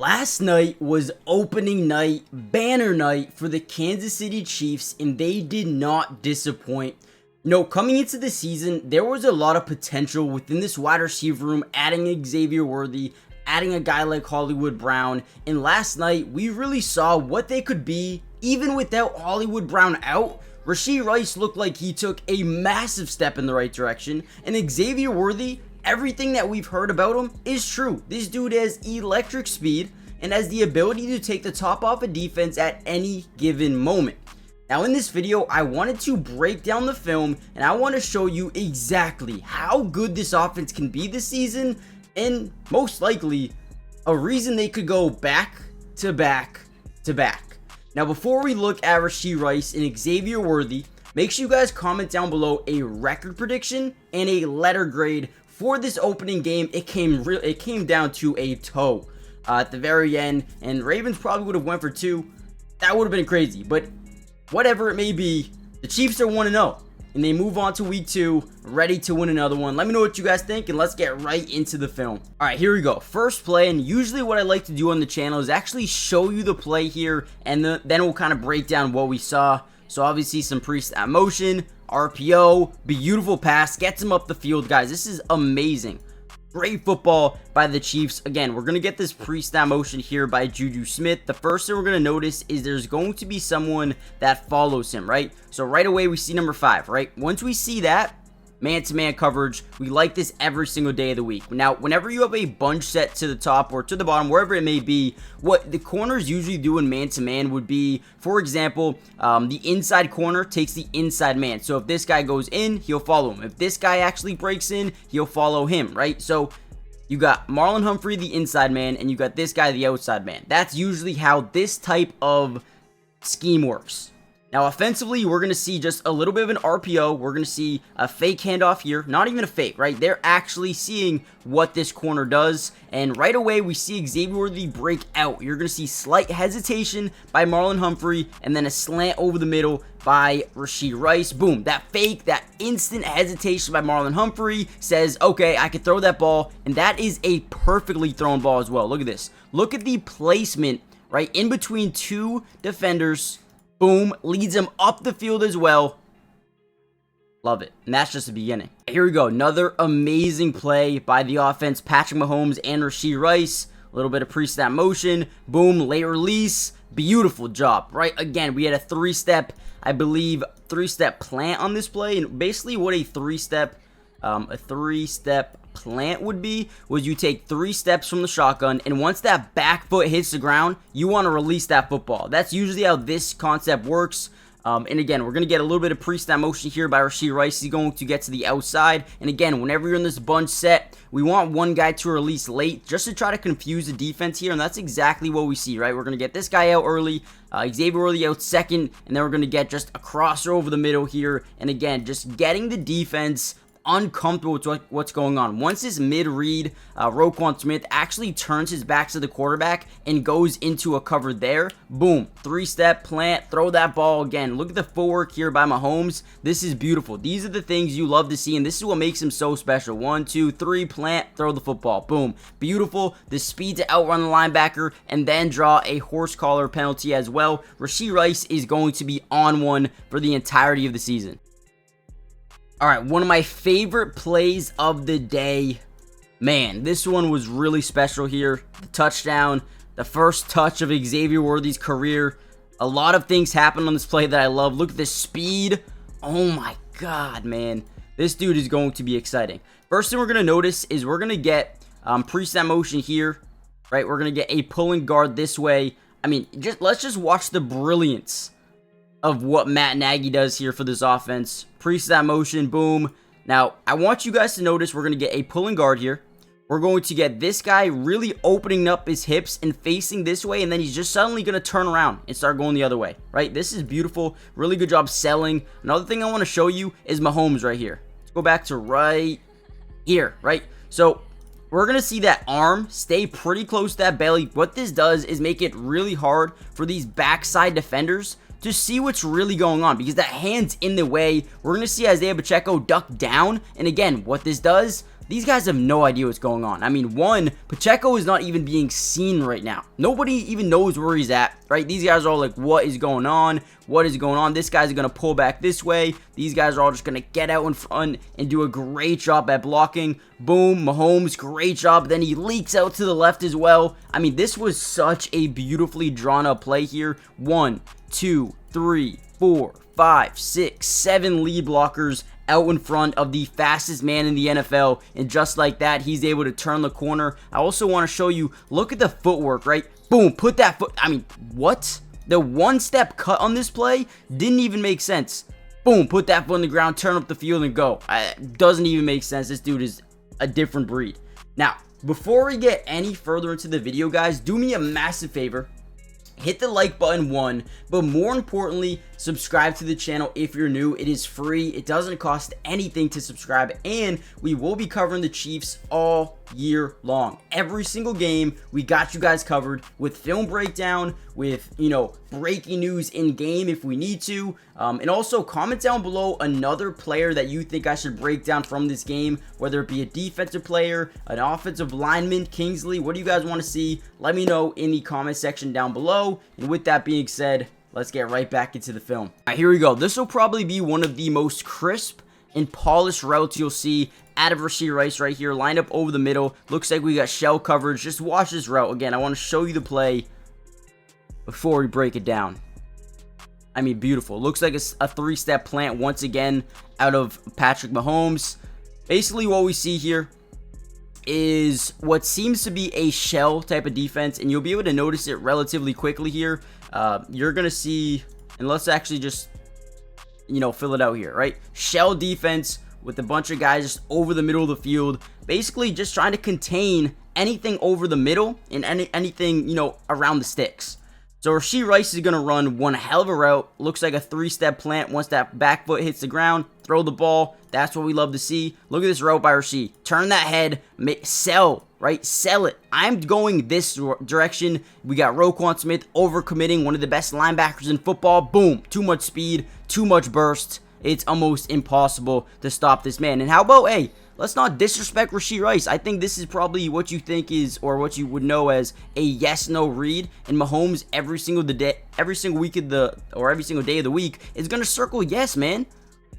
Last night was opening night, banner night for the Kansas City Chiefs, and they did not disappoint. Coming into the season, there was a lot of potential within this wide receiver room, adding Xavier Worthy, adding a guy like Hollywood Brown, and last night we really saw what they could be, even without Hollywood Brown out. Rashee Rice looked like he took a massive step in the right direction, and Xavier Worthy, everything that we've heard about him is true. This dude has electric speed and has the ability to take the top off a defense at any given moment. Now in this video, I wanted to break down the film and I want to show you exactly how good this offense can be this season, and most likely a reason they could go back to back to back. Now before we look at Rashee Rice and Xavier Worthy, make sure you guys comment down below a record prediction and a letter grade for this opening game. It came down to a toe at the very end, and Ravens probably would have went for 2. That would have been crazy, but whatever it may be, the Chiefs are 1-0 and they move on to week 2 ready to win another one. Let me know what you guys think and let's get right into the film. All right, here we go. First play, and usually what I like to do on the channel is actually show you the play here, and then we'll kind of break down what we saw. So obviously some pre-snap motion, RPO, beautiful pass, gets him up the field. Guys, this is amazing. Great football by the Chiefs. Again, we're going to get this pre-snap motion here by Juju Smith. The first thing we're going to notice is there's going to be someone that follows him, right? So right away we see number 5, right? Once we see that, man-to-man coverage, we like this every single day of the week. Now, whenever you have a bunch set to the top or to the bottom, wherever it may be, what the corners usually do in man-to-man would be, for example, the inside corner takes the inside man. So if this guy goes in, he'll follow him. If this guy actually breaks in, he'll follow him, right? So you got Marlon Humphrey, the inside man, and you got this guy, the outside man. That's usually how this type of scheme works. Now, offensively, we're going to see just a little bit of an RPO. We're going to see a fake handoff here. Not even a fake, right? They're actually seeing what this corner does. And right away, we see Xavier Worthy break out. You're going to see slight hesitation by Marlon Humphrey and then a slant over the middle by Rashee Rice. Boom. That fake, that instant hesitation by Marlon Humphrey says, okay, I can throw that ball. And that is a perfectly thrown ball as well. Look at this. Look at the placement right in between 2 defenders. Boom, leads him up the field as well. Love it. And that's just the beginning. Here we go. Another amazing play by the offense. Patrick Mahomes and Rashee Rice. A little bit of pre-snap motion. Boom, late release. Beautiful job, right? Again, we had a 3-step, I believe, 3-step plant on this play. And basically what a 3-step plant would be was you take 3 steps from the shotgun, and once that back foot hits the ground, you want to release that football. That's usually how this concept works. And again, we're going to get a little bit of pre-snap motion here by Rashee Rice. He's going to get to the outside. And again, whenever you're in this bunch set, we want one guy to release late just to try to confuse the defense here. And that's exactly what we see, right? We're going to get this guy out early, Xavier Worthy out second, and then we're going to get just a crosser over the middle here. And again, just getting the defense uncomfortable with what's going on. Once this mid-read, Roquan Smith actually turns his back to the quarterback and goes into a cover there. Boom, 3-step plant, throw that ball again. Look at the footwork here by Mahomes. This is beautiful. These are the things you love to see, and this is what makes him so special. 1, 2, 3, plant, throw the football. Boom, beautiful. The speed to outrun the linebacker and then draw a horse collar penalty as well. Rashee Rice is going to be on one for the entirety of the season. All right, one of my favorite plays of the day. Man, this one was really special here. The touchdown, the first touch of Xavier Worthy's career. A lot of things happened on this play that I love. Look at the speed. Oh my God, man. This dude is going to be exciting. First thing we're going to notice is we're going to get pre-snap motion here, right? We're going to get a pulling guard this way. I mean, let's just watch the brilliance of what Matt Nagy does here for this offense. Pre-snap motion, boom. Now, I want you guys to notice we're going to get a pulling guard here. We're going to get this guy really opening up his hips and facing this way, and then he's just suddenly going to turn around and start going the other way, right? This is beautiful. Really good job selling. Another thing I want to show you is Mahomes right here. Let's go back to right here, right? So we're going to see that arm stay pretty close to that belly. What this does is make it really hard for these backside defenders to see what's really going on, because that hand's in the way. We're going to see Isaiah Pacheco duck down, and again, what this does, these guys have no idea what's going on. I mean, one, Pacheco is not even being seen right now. Nobody even knows where he's at, right? These guys are all like, what is going on? What is going on? This guy's going to pull back this way. These guys are all just going to get out in front and do a great job at blocking. Boom, Mahomes, great job. Then he leaks out to the left as well. I mean, this was such a beautifully drawn up play here. 1, 2, 3, 4, 5, 6, 7 lead blockers out in front of the fastest man in the NFL, and just like that, he's able to turn the corner. I also want to show you, look at the footwork, right? Boom, put that foot, I mean, what? The one-step cut on this play didn't even make sense. Boom, put that foot on the ground, turn up the field, and go. Doesn't even make sense. This dude is a different breed. Now, before we get any further into the video, guys, do me a massive favor. Hit the like button, one, but more importantly, subscribe to the channel if you're new. It is free. It doesn't cost anything to subscribe, and we will be covering the Chiefs all year long. Every single game, we got you guys covered with film breakdown, with, breaking news in game if we need to. And also comment down below another player that you think I should break down from this game, whether it be a defensive player, an offensive lineman, Kingsley. What do you guys want to see? Let me know in the comment section down below. And with that being said, let's get right back into the film. All right, here we go. This will probably be one of the most crisp and polished routes you'll see out of Rashee Rice right here. Lined up over the middle. Looks like we got shell coverage. Just watch this route. Again, I want to show you the play before we break it down. I mean, beautiful. Looks like a three-step plant once again out of Patrick Mahomes. Basically, what we see here is what seems to be a shell type of defense, and you'll be able to notice it relatively quickly here. You're going to see, and let's actually just, fill it out here, right? Shell defense with a bunch of guys just over the middle of the field, basically just trying to contain anything over the middle and anything, around the sticks. So Rashee Rice is going to run one hell of a route. Looks like a three-step plant. Once that back foot hits the ground, throw the ball. That's what we love to see. Look at this route by Rashee. Turn that head. Sell, right? Sell it. I'm going this direction. We got Roquan Smith overcommitting, one of the best linebackers in football. Boom. Too much speed. Too much burst. It's almost impossible to stop this man. And how about, hey, let's not disrespect Rashee Rice. I think this is probably what you think is, or what you would know as a yes/no read. And Mahomes every single week of the, or every single day of the week is gonna circle yes, man.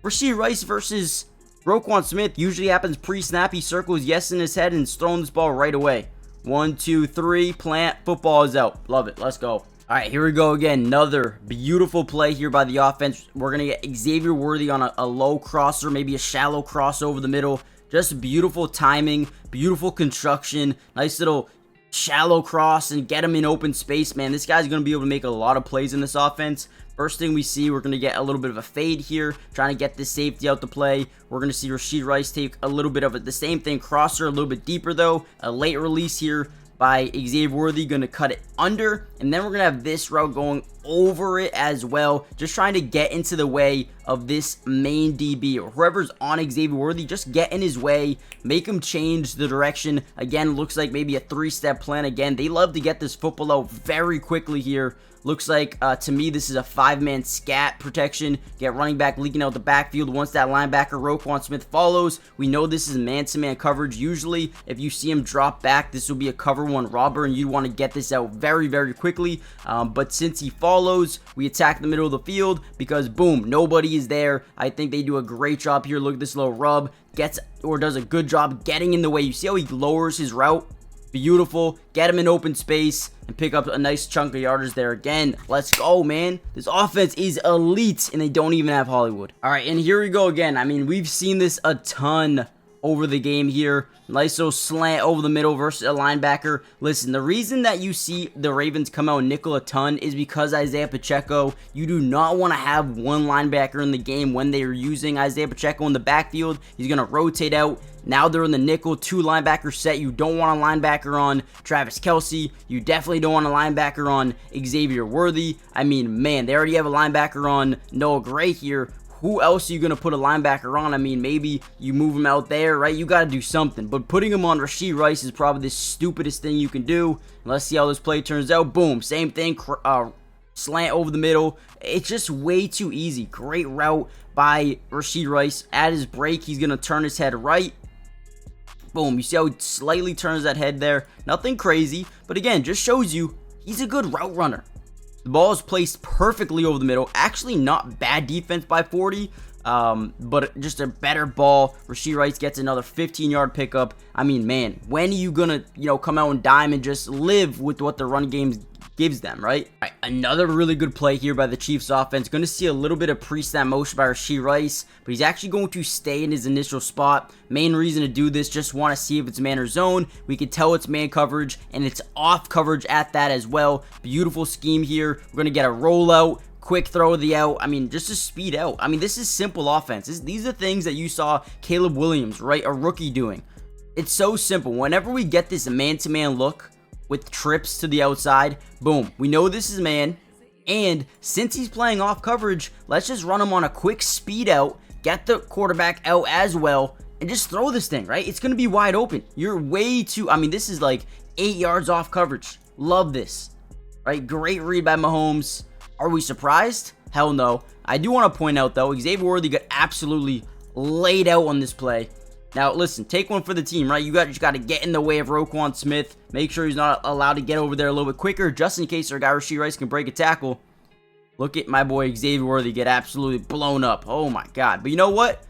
Rashee Rice versus Roquan Smith usually happens pre-snap. He circles yes in his head and is throwing this ball right away. 1, 2, 3, plant, football is out. Love it. Let's go. All right, here we go again. Another beautiful play here by the offense. We're going to get Xavier Worthy on a low crosser, maybe a shallow cross over the middle. Just beautiful timing, beautiful construction, nice little shallow cross and get him in open space, man. This guy's going to be able to make a lot of plays in this offense. First thing we see, we're going to get a little bit of a fade here, trying to get this safety out to play. We're going to see Rashee Rice take a little bit of it. The same thing, crosser, a little bit deeper though. A late release here by Xavier Worthy, going to cut it under, and then we're going to have this route going over it as well, just trying to get into the way of this main DB, or whoever's on Xavier Worthy. Just get in his way, make him change the direction. Again, looks like maybe a three-step plan. Again, they love to get this football out very quickly here. Looks like, to me, this is a 5-man scat protection. Get running back leaking out the backfield. Once that linebacker, Roquan Smith, follows, we know this is man-to-man coverage. Usually, if you see him drop back, this will be a cover one robber, and you want to get this out very, very quickly. But since he follows, we attack the middle of the field because, boom, nobody is there. I think they do a great job here. Look at this little rub. Does a good job getting in the way. You see how he lowers his route? Beautiful. Get him in open space and pick up a nice chunk of yardage there again. Let's go, man. This offense is elite, and they don't even have Hollywood. All right, and here we go again. I mean, we've seen this a ton over the game here. Nice little slant over the middle versus a linebacker. Listen, the reason that you see the Ravens come out nickel a ton is because Isaiah Pacheco. You do not want to have one linebacker in the game when they are using Isaiah Pacheco in the backfield. He's going to rotate out. Now they're in the nickel, 2 linebacker set. You don't want a linebacker on Travis Kelce. You definitely don't want a linebacker on Xavier Worthy. I mean, man, they already have a linebacker on Noah Gray here. Who else are you going to put a linebacker on? I mean, maybe you move him out there, right? You got to do something. But putting him on Rashee Rice is probably the stupidest thing you can do. Let's see how this play turns out. Boom. Same thing. Slant over the middle. It's just way too easy. Great route by Rashee Rice. At his break, he's going to turn his head right. Boom, you see how he slightly turns that head there. Nothing crazy, but again, just shows you he's a good route runner. The ball is placed perfectly over the middle. Actually, not bad defense by 40, but just a better ball. Rashee Rice gets another 15-yard pickup. I mean, man, when are you gonna, come out and dime and just live with what the run game gives them, right? All right, another really good play here by the Chiefs offense. Going to see a little bit of pre-snap motion by Rashee Rice, but he's actually going to stay in his initial spot. Main reason to do this, just want to see if it's man or zone. We can tell it's man coverage, and it's off coverage at that as well. Beautiful scheme here. We're going to get a rollout. Quick throw of the out. I mean, just to speed out. I mean, this is simple offense. These are things that you saw Caleb Williams, right, a rookie doing. It's so simple. Whenever we get this man-to-man look with trips to the outside, boom, we know this is man. And since he's playing off coverage, let's just run him on a quick speed out, get the quarterback out as well, and just throw this thing, right? It's going to be wide open. You're way too, I mean, this is like 8 yards off coverage. Love this, right? Great read by Mahomes. Are we surprised? Hell no. I do want to point out, though, Xavier Worthy got absolutely laid out on this play. Now, listen, take one for the team, right? You just got to get in the way of Roquan Smith. Make sure he's not allowed to get over there a little bit quicker, just in case our guy Rashee Rice can break a tackle. Look at my boy Xavier Worthy get absolutely blown up. Oh, my God. But you know what?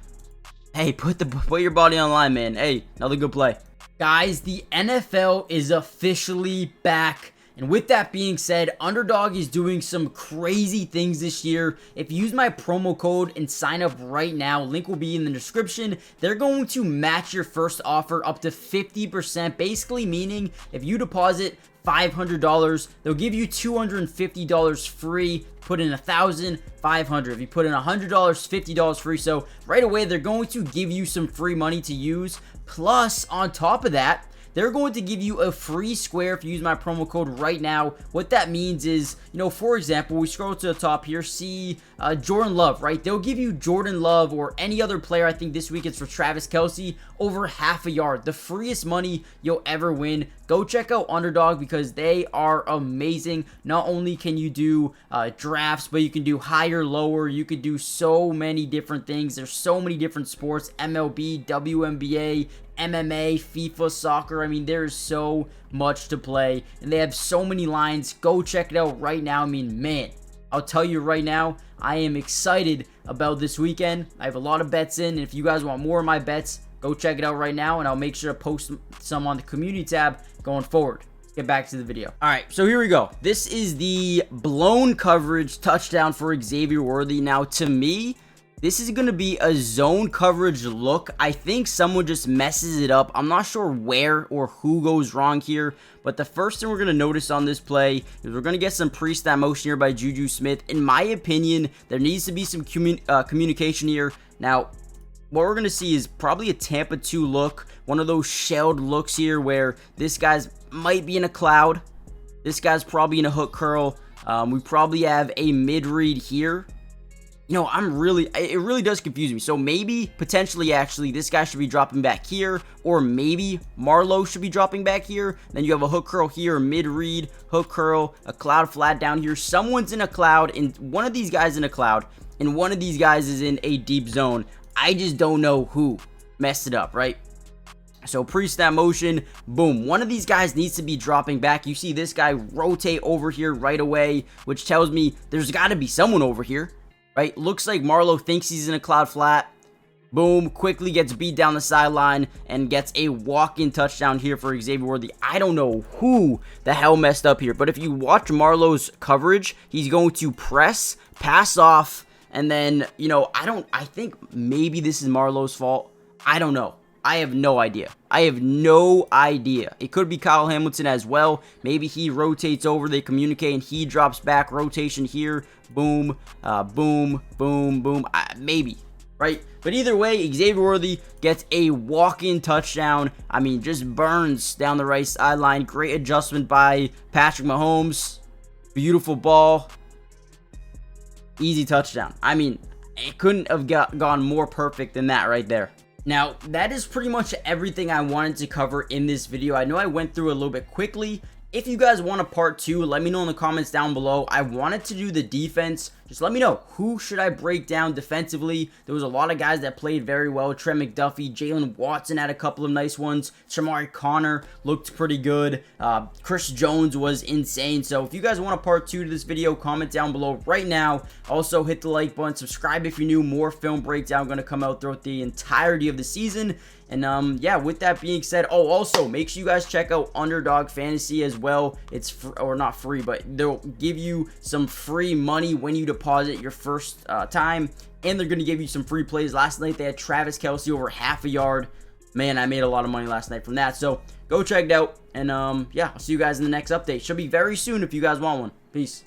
Hey, put your body on the line, man. Hey, another good play. Guys, the NFL is officially back. And with that being said, Underdog is doing some crazy things this year. If you use my promo code and sign up right now, link will be in the description, they're going to match your first offer up to 50%, basically meaning if you deposit $500, they'll give you $250 free. Put in $1,000, $500. If you put in $100, $50 free. So right away, they're going to give you some free money to use. Plus, on top of that, they're going to give you a free square if you use my promo code right now. What that means is, for example, we scroll to the top here, see Jordan Love, right? They'll give you Jordan Love or any other player. I think this week it's for Travis Kelce, over half a yard. The freest money you'll ever win. Go check out Underdog because they are amazing. Not only can you do drafts, but you can do higher, lower. You could do so many different things. There's so many different sports, MLB, WNBA, MMA, FIFA, soccer. I mean, there's so much to play, and they have so many lines. Go check it out right now. I mean, man, I'll tell you right now, I am excited about this weekend. I have a lot of bets in, and if you guys want more of my bets, go check it out right now, and I'll make sure to post some on the community tab going forward. Let's get back to the video. All right, so here we go. This is the blown coverage touchdown for Xavier Worthy. Now, to me, this is going to be a zone coverage look. I think someone just messes it up. I'm not sure where or who goes wrong here, but the first thing we're going to notice on this play is we're going to get some pre-snap motion here by Juju Smith. In my opinion, there needs to be some communication here. Now, what we're going to see is probably a Tampa 2 look, one of those shelled looks here where this guy's might be in a cloud. This guy's probably in a hook curl. We probably have a mid-read here. It really does confuse me. So maybe, potentially, actually, this guy should be dropping back here, or maybe Marlowe should be dropping back here. Then you have a hook curl here, a mid-read, hook curl, a cloud flat down here. Someone's in a cloud, and one of these guys in a cloud, and one of these guys is in a deep zone. I just don't know who messed it up, right? So pre-snap motion, boom. One of these guys needs to be dropping back. You see this guy rotate over here right away, which tells me there's got to be someone over here. Right, looks like Marlowe thinks he's in a cloud flat. Boom, quickly gets beat down the sideline and gets a walk-in touchdown here for Xavier Worthy. I don't know who the hell messed up here, but if you watch Marlowe's coverage, he's going to press, pass off, and then, I think maybe this is Marlowe's fault. I don't know. I have no idea. It could be Kyle Hamilton as well. Maybe he rotates over, they communicate, and he drops back. Rotation here. Boom, boom, boom, boom. Maybe, right? But either way, Xavier Worthy gets a walk-in touchdown. I mean, just burns down the right sideline. Great adjustment by Patrick Mahomes. Beautiful ball. Easy touchdown. I mean, it couldn't have gone more perfect than that right there. Now, that is pretty much everything I wanted to cover in this video. I know I went through a little bit quickly. If you guys want a part 2, let me know in the comments down below. I wanted to do the defense just let me know, who should I break down defensively? There was a lot of guys that played very well. Trent McDuffie, Jalen Watson had a couple of nice ones. Shamari Connor looked pretty good. Chris Jones was insane. So if you guys want a part 2 to this video, comment down below right now. Also hit the like button, subscribe if you're new. More film breakdown going to come out throughout the entirety of the season. And yeah, with that being said, also make sure you guys check out Underdog Fantasy as well. It's or not free, but they'll give you some free money when you deposit your first time, and they're going to give you some free plays. Last night they had Travis Kelce over half a yard. Man, I made a lot of money last night from that. So go check it out, and yeah, I'll see you guys in the next update. Should be very soon if you guys want one. Peace.